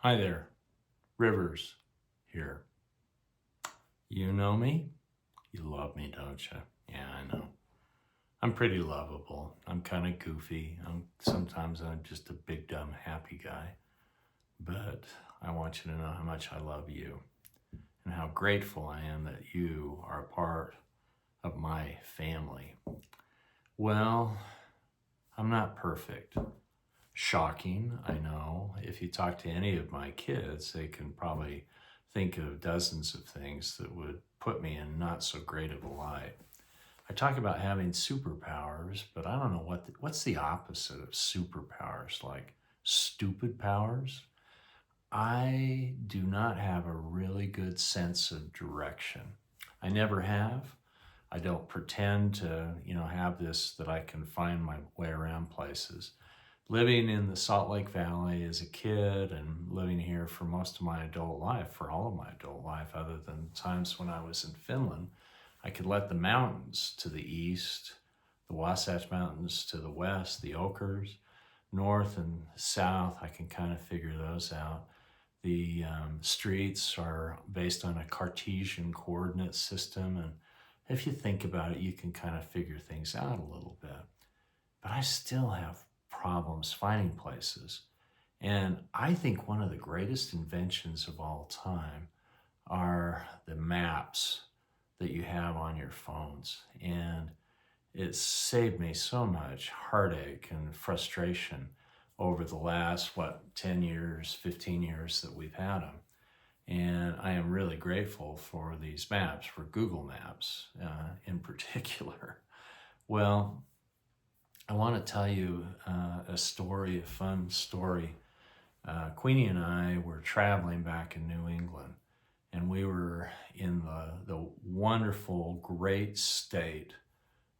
Hi there, Rivers here. You know me? You love me, don't you? Yeah, I know. I'm pretty lovable. I'm kind of goofy. Sometimes I'm just a big dumb happy guy. But I want you to know how much I love you and how grateful I am that you are a part of my family. Well, I'm not perfect. Shocking, I know. If you talk to any of my kids, they can probably think of dozens of things that would put me in not so great of a light. I talk about having superpowers, but I don't know what's the opposite of superpowers, like stupid powers. I do not have a really good sense of direction. I never have. I don't pretend to, have this that I can find my way around places. Living in the Salt Lake Valley as a kid and living here for most of my adult life, for all of my adult life, other than times when I was in Finland, I could let the mountains to the east, the Wasatch Mountains to the west, the Ochres, north and south, I can kind of figure those out. The streets are based on a Cartesian coordinate system, and if you think about it, you can kind of figure things out a little bit. But I still have problems finding places. And I think one of the greatest inventions of all time are the maps that you have on your phones. And it's saved me so much heartache and frustration over the last, 10 years, 15 years that we've had them. And I am really grateful for these maps, for Google Maps in particular. Well, I want to tell you a story, a fun story. Queenie and I were traveling back in New England, and we were in the wonderful, great state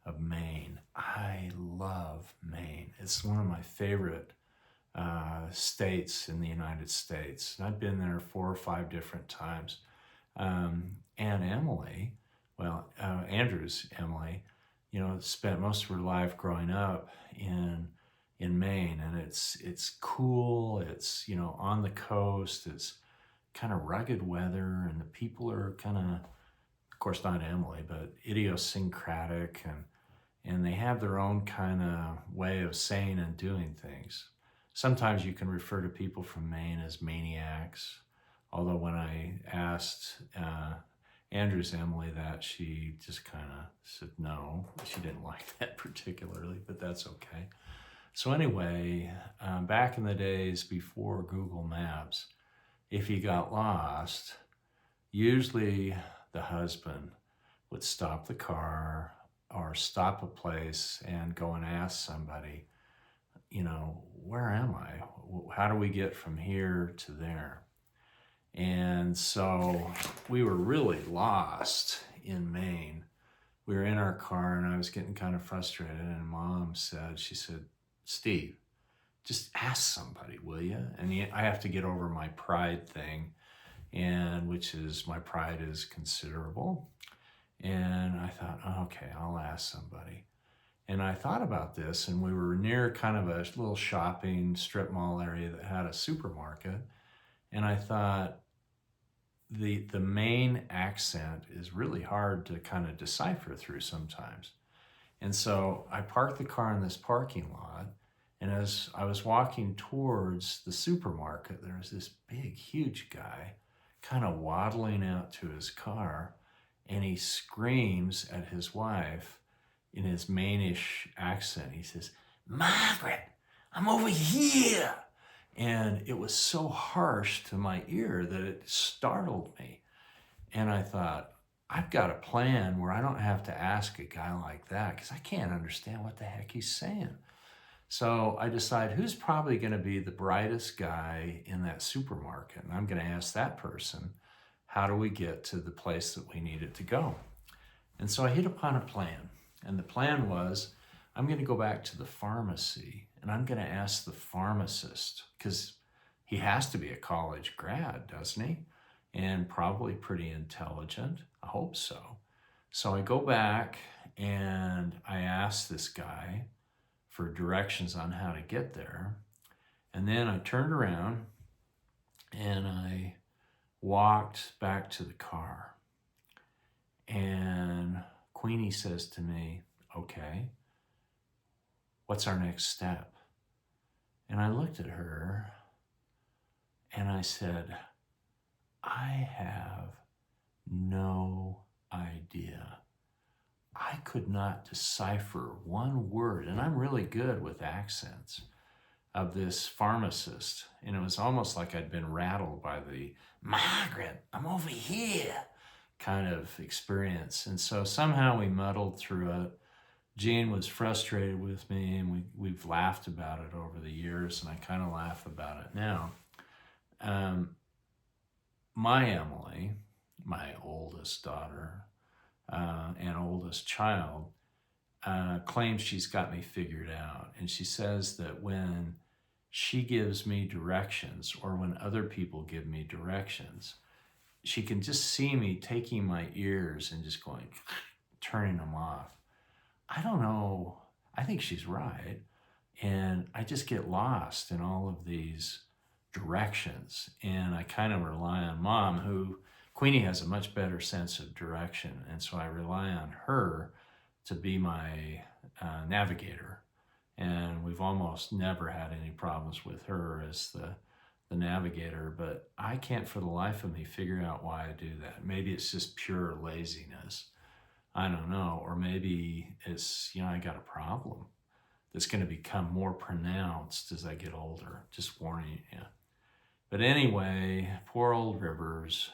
of Maine. I love Maine. It's one of my favorite states in the United States. And I've been there 4 or 5 different times. Aunt Emily, Andrew's Emily, spent most of her life growing up in Maine, and it's cool. It's on the coast. It's kind of rugged weather, and the people are kind of course, not Emily, but idiosyncratic, and they have their own kind of way of saying and doing things. Sometimes you can refer to people from Maine as maniacs, although when I asked Andrew's Emily that, she just kind of said no. She didn't like that particularly, but that's okay. So anyway, back in the days before Google Maps, if you got lost, usually the husband would stop the car or stop a place and go and ask somebody, where am I? How do we get from here to there? And so we were really lost in Maine. We were in our car and I was getting kind of frustrated, and Mom said, Steve, just ask somebody, will you? And I have to get over my pride thing, and which is my pride is considerable. And I thought, okay, I'll ask somebody. And I thought about this, and we were near kind of a little shopping strip mall area that had a supermarket. And I thought, the Maine accent is really hard to kind of decipher through sometimes. And so I parked the car in this parking lot, and as I was walking towards the supermarket, there was this big, huge guy kind of waddling out to his car, and he screams at his wife in his Mainish accent. He says, "Margaret, I'm over here." And it was so harsh to my ear that it startled me. And I thought, I've got a plan where I don't have to ask a guy like that, because I can't understand what the heck he's saying. So I decide, who's probably going to be the brightest guy in that supermarket? And I'm going to ask that person, how do we get to the place that we needed to go? And so I hit upon a plan. And the plan was, I'm going to go back to the pharmacy and I'm going to ask the pharmacist, because he has to be a college grad, doesn't he? And probably pretty intelligent. I hope so. So I go back and I ask this guy for directions on how to get there. And then I turned around And I walked back to the car. And Queenie says to me, okay, what's our next step? And I looked at her and I said, I have no idea. I could not decipher one word, and I'm really good with accents, of this pharmacist. And it was almost like I'd been rattled by the Margaret, I'm over here kind of experience. And so somehow we muddled through it. Jean was frustrated with me, and we've laughed about it over the years, and I kind of laugh about it now. My Emily, my oldest daughter and oldest child, claims she's got me figured out. And she says that when she gives me directions, or when other people give me directions, she can just see me taking my ears and just going, turning them off. I don't know. I think she's right. And I just get lost in all of these directions. And I kind of rely on Mom, who, Queenie has a much better sense of direction. And so I rely on her to be my navigator. And we've almost never had any problems with her as the navigator, but I can't for the life of me figure out why I do that. Maybe it's just pure laziness. I don't know. Or maybe it's, I got a problem that's going to become more pronounced as I get older. Just warning you. But anyway, poor old Rivers,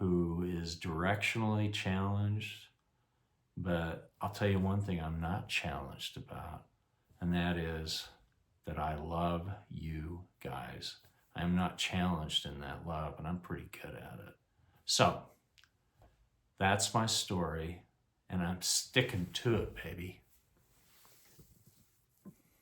who is directionally challenged. But I'll tell you one thing I'm not challenged about, and that is that I love you guys. I am not challenged in that love, and I'm pretty good at it. So that's my story, and I'm sticking to it, baby.